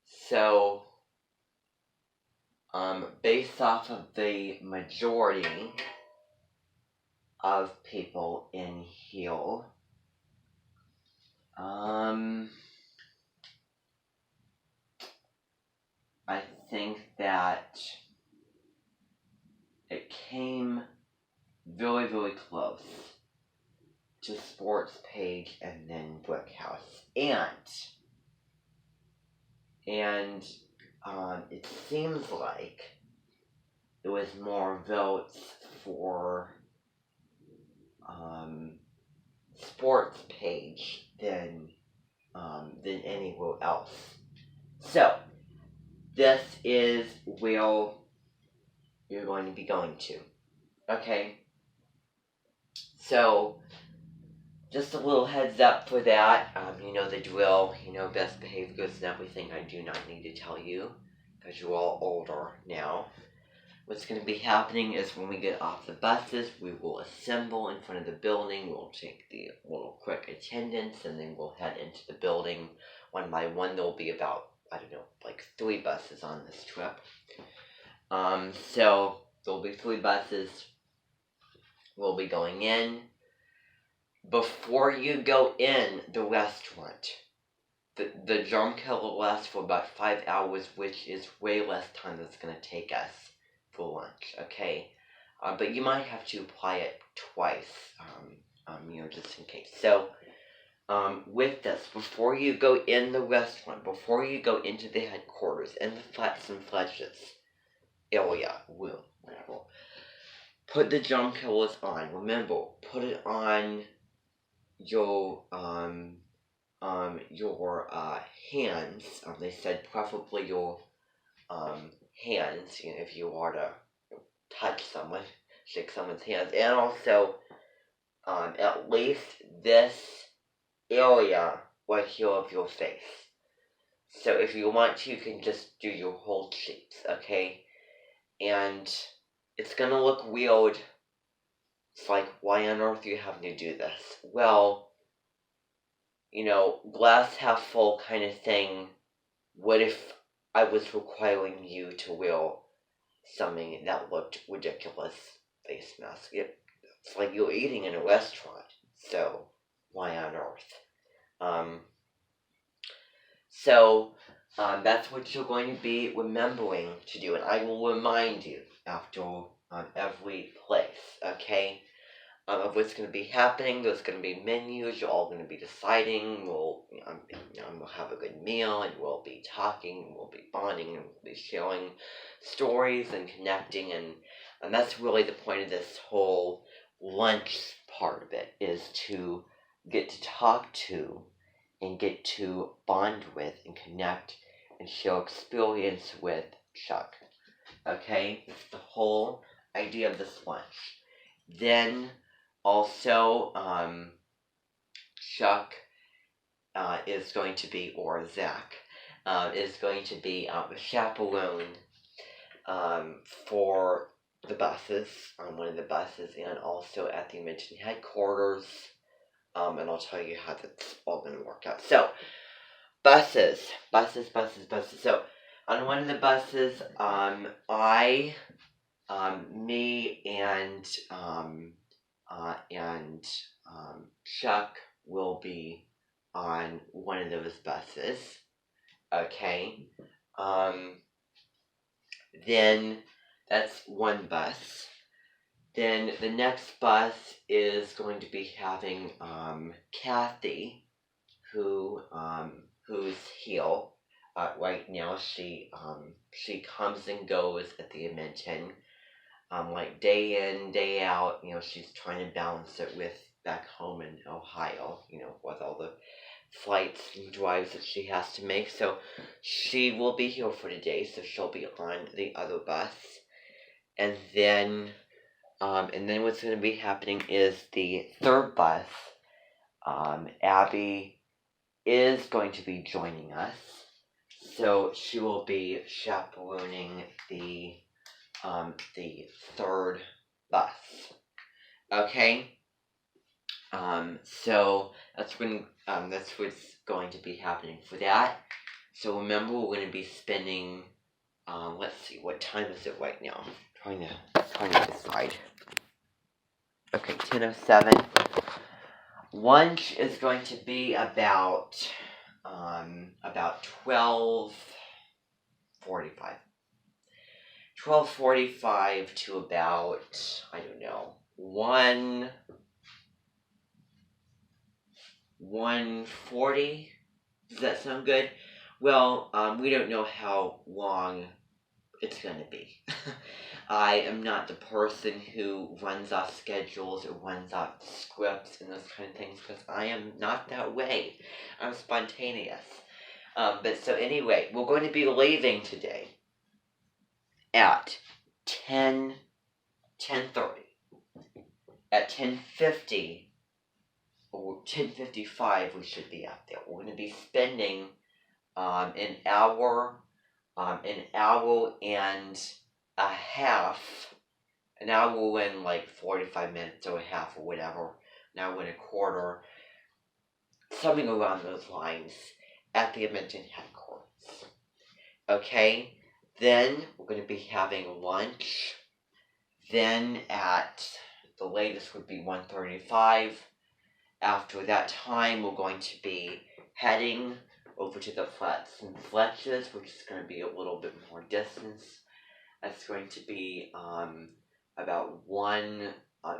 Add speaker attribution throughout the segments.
Speaker 1: So, based off of the majority of people in here, I think that it came very, very close to Sports Page and then Brickhouse. And it seems like it was more votes for Sports Page than anywhere else. So this is where you're going to be going to. Okay. So just a little heads up for that. You know the drill. You know best behaviors and everything. I do not need to tell you because you're all older now. What's going to be happening is when we get off the buses, we will assemble in front of the building. We'll take the little quick attendance, and then we'll head into the building one by one. There'll be about, I don't know, like 3 buses on this trip. So there'll be 3 buses. We'll be going in. Before you go in the restaurant, the Germ Killer lasts for about 5 hours, which is way less time that's going to take us for lunch, okay? But you might have to apply it twice, just in case. So, with this, before you go in the restaurant, before you go into the headquarters, in the Flats and Fletches area, room, whatever, put the Germ Killers on. Remember, put it on your hands. They said preferably your hands, if you are to touch someone, shake someone's hands, and also at least this area right here of your face. So if you want to, you can just do your whole cheeks, okay? And it's gonna look weird. It's like, why on earth are you having to do this? Well, glass half full kind of thing. What if I was requiring you to wear something that looked ridiculous? Face mask. It's like you're eating in a restaurant, so why on earth? So that's what you're going to be remembering to do, and I will remind you after every place, okay? Of what's going to be happening. There's going to be menus. You're all going to be deciding. We'll have a good meal, and we'll be talking, and we'll be bonding, and we'll be sharing stories and connecting, and that's really the point of this whole lunch part of it, is to get to talk to and get to bond with and connect and share experience with Chuck. Okay? That's the whole idea of this lunch. Then also, Chuck is going to be, or Zach, is going to be a chaperone for the buses, on one of the buses, and also at the mentioned headquarters, and I'll tell you how that's all going to work out. So, buses. So, on one of the buses, me and Chuck will be on one of those buses, okay? Then that's one bus. Then the next bus is going to be having Kathy, who's here right now. She comes and goes at the Edmonton. Like day in, day out, she's trying to balance it with back home in Ohio, with all the flights and drives that she has to make. So she will be here for today, so she'll be on the other bus. And then what's going to be happening is the third bus, Abby is going to be joining us. So she will be chaperoning the third bus. Okay? So that's what's going to be happening for that. So remember, we're going to be spending, let's see, what time is it right now? I'm trying to decide. Okay, 10:07. Lunch is going to be about 12:45. 12:45 to about, I don't know, 1:40. Does that sound good? Well, we don't know how long it's going to be. I am not the person who runs off schedules or runs off scripts and those kind of things, because I am not that way. I'm spontaneous. But so anyway, we're going to be leaving today at 10:30. At 10:50 or 10:55, we should be out there. We're going to be spending an hour and a half, an hour and like 45 minutes or a half or whatever, an hour and a quarter, something around those lines, at the Edmonton headquarters. Okay? Then we're going to be having lunch. Then at the latest would be 1:35. After that time, we're going to be heading over to the Flats and Fletches, which is going to be a little bit more distance. That's going to be about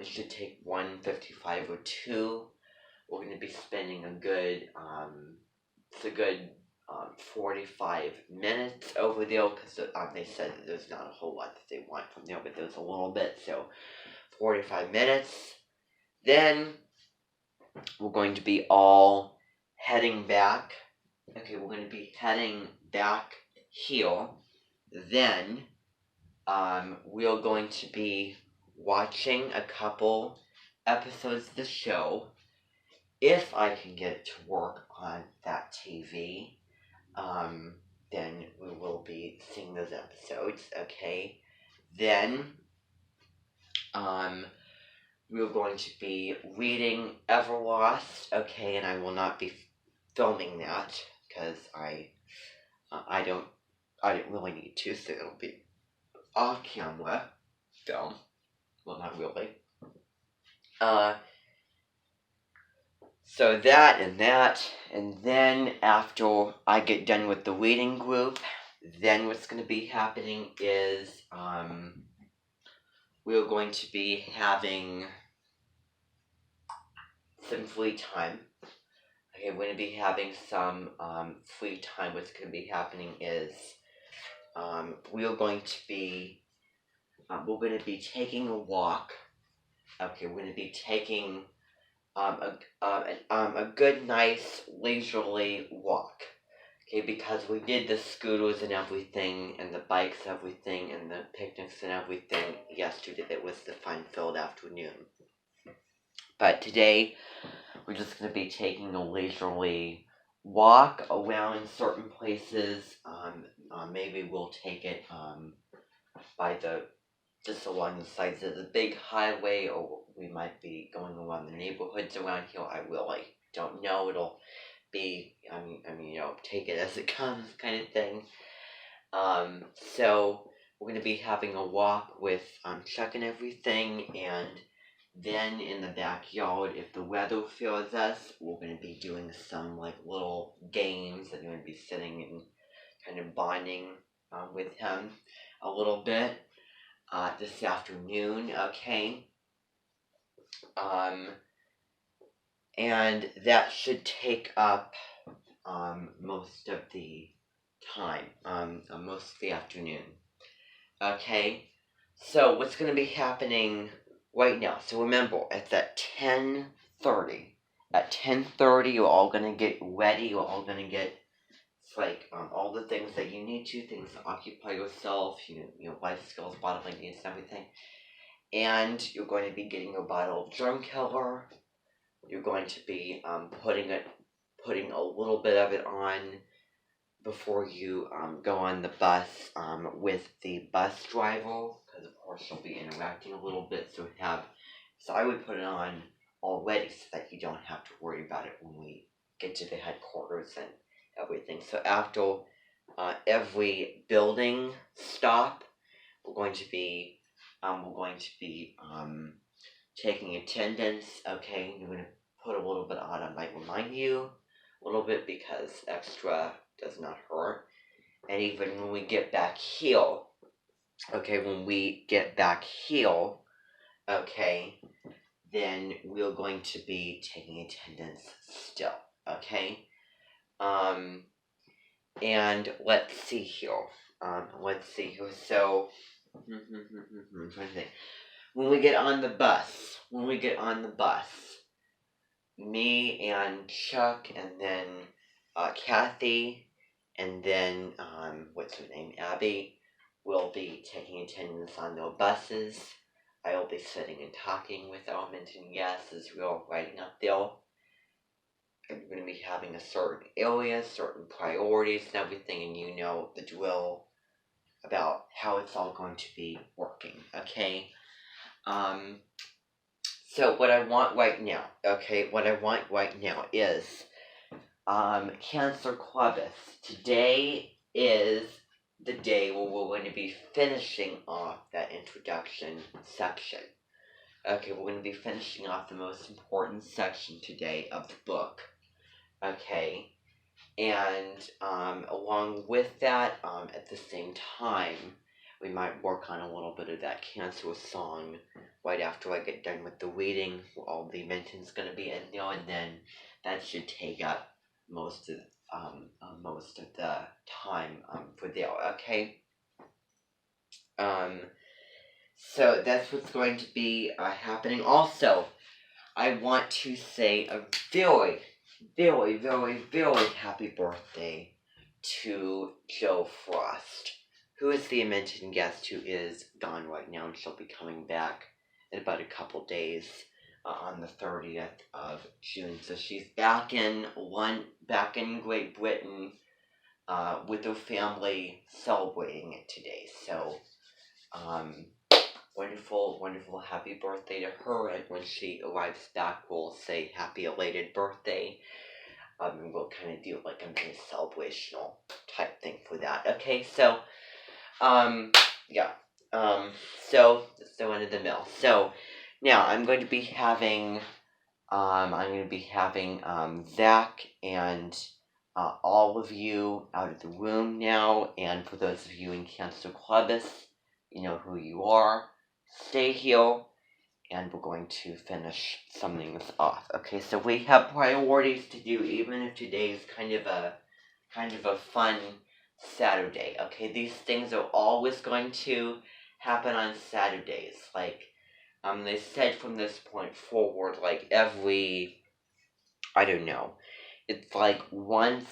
Speaker 1: it should take 1:55 or 2. We're going to be spending a good 45 minutes over there, because they said that there's not a whole lot that they want from there, but there's a little bit, so 45 minutes. Then we're going to be all heading back. Okay, we're going to be heading back here. Then we're going to be watching a couple episodes of the show. If I can get it to work on that TV, then we will be seeing those episodes, okay? Then we're going to be reading Everlost, okay? And I will not be filming that, because I don't really need to, so it'll be off-camera film. Well, not really. So that, and then after I get done with the reading group, then what's going to be happening is, we're going to be having some free time. Okay, we're going to be having some free time. What's going to be happening is, we're going to be taking a walk. Okay, we're going to be taking a good, nice, leisurely walk. Okay, because we did the scooters and everything, and the bikes and everything, and the picnics and everything yesterday. It was the fun-filled afternoon. But today, we're just going to be taking a leisurely walk around certain places. Maybe we'll take it by just along the sides of the big highway, or we might be going around the neighborhoods around here. I really don't know. It'll be, take it as it comes kind of thing. So we're going to be having a walk with Chuck and everything, and then in the backyard, if the weather fails us, we're going to be doing some like little games, and we're going to be sitting and kind of bonding with him a little bit this afternoon, okay? And that should take up most of the time, most of the afternoon, okay? So what's going to be happening right now? So remember, it's at 10:30. At 10:30, you're all going to get ready. You're all going to get all the things that you need to, things to occupy yourself, life skills, bodily needs, and everything. And you're going to be getting a bottle of germ killer. You're going to be putting a little bit of it on before you go on the bus with the bus driver, because of course you'll be interacting a little bit. So I would put it on already, so that you don't have to worry about it when we get to the headquarters and everything. So after every building stop. We're going to be taking attendance. Okay, you're going to put a little bit on. I might remind you a little bit because extra does not hurt. And even when we get back here, okay, then we're going to be taking attendance still. Okay. And let's see here. So, I'm trying to think. When we get on the bus, me and Chuck, and then Kathy, and then what's her name, Abby, will be taking attendance on their buses. I will be sitting and talking with our mentioned guests as we're riding up there. And we're going to be having a certain area, certain priorities and everything, and you know the drill about how it's all going to be working, okay? So what I want right now is Cancer Clubus. Today is the day where we're going to be finishing off that introduction section. Okay, we're going to be finishing off the most important section today of the book. Okay, and along with that, at the same time, we might work on a little bit of that Cancer song right after I get done with the reading. All the mention's going to be in there, and then that should take up most of the time for there. Okay. So that's what's going to be happening. Also, I want to say a very, very, very, very happy birthday to Joe Frost, who is the mentioned guest who is gone right now, and she'll be coming back in about a couple days on the 30th of June. So she's back in Great Britain with her family celebrating it today. So wonderful, wonderful happy birthday to her, and when she arrives back, we'll say happy elated birthday. And we'll kind of do like a mini celebrational type thing for that. Okay, so, yeah. So, that's the end of the mill. So, now I'm going to be having, Zach and all of you out of the room now, and for those of you in Cancer Clubus, you know who you are. Stay here, and we're going to finish summing this off. Okay, so we have priorities to do, even if today is kind of a fun Saturday. Okay, these things are always going to happen on Saturdays. Like, they said from this point forward, like every, I don't know, it's like once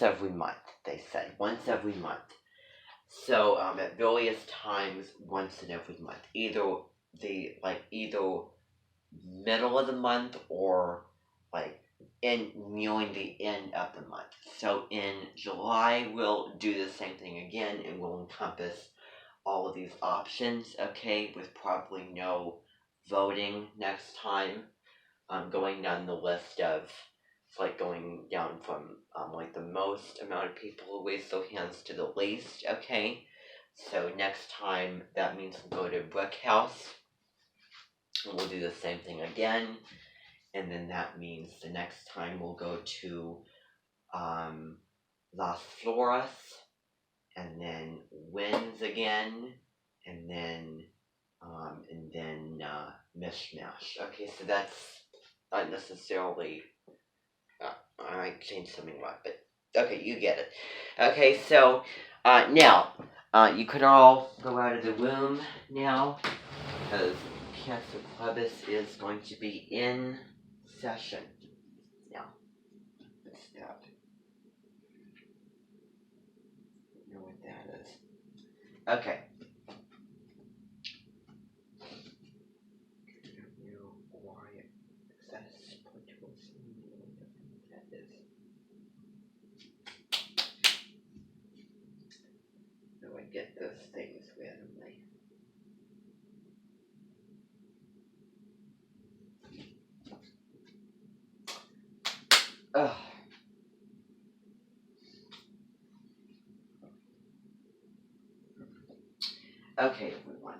Speaker 1: every month. They said once every month. So at various times, once in every month, either middle of the month or like nearing the end of the month. So in July, we'll do the same thing again, and we'll encompass all of these options. Okay, with probably no voting next time. Going down the list of. It's like going down from like the most amount of people who raise their hands to the least, okay? So next time, that means we'll go to Brick House, and we'll do the same thing again, and then that means the next time we'll go to Las Flores, and then Winds again, and then Mishmash. Okay, so that's not necessarily... I might change something wrong, but okay, you get it. Okay, so now you can all go out of the room now, because Cancer Clubus is going to be in session. Now, let's stop. I don't know what that is. Okay. Get those things randomly. Okay, everyone.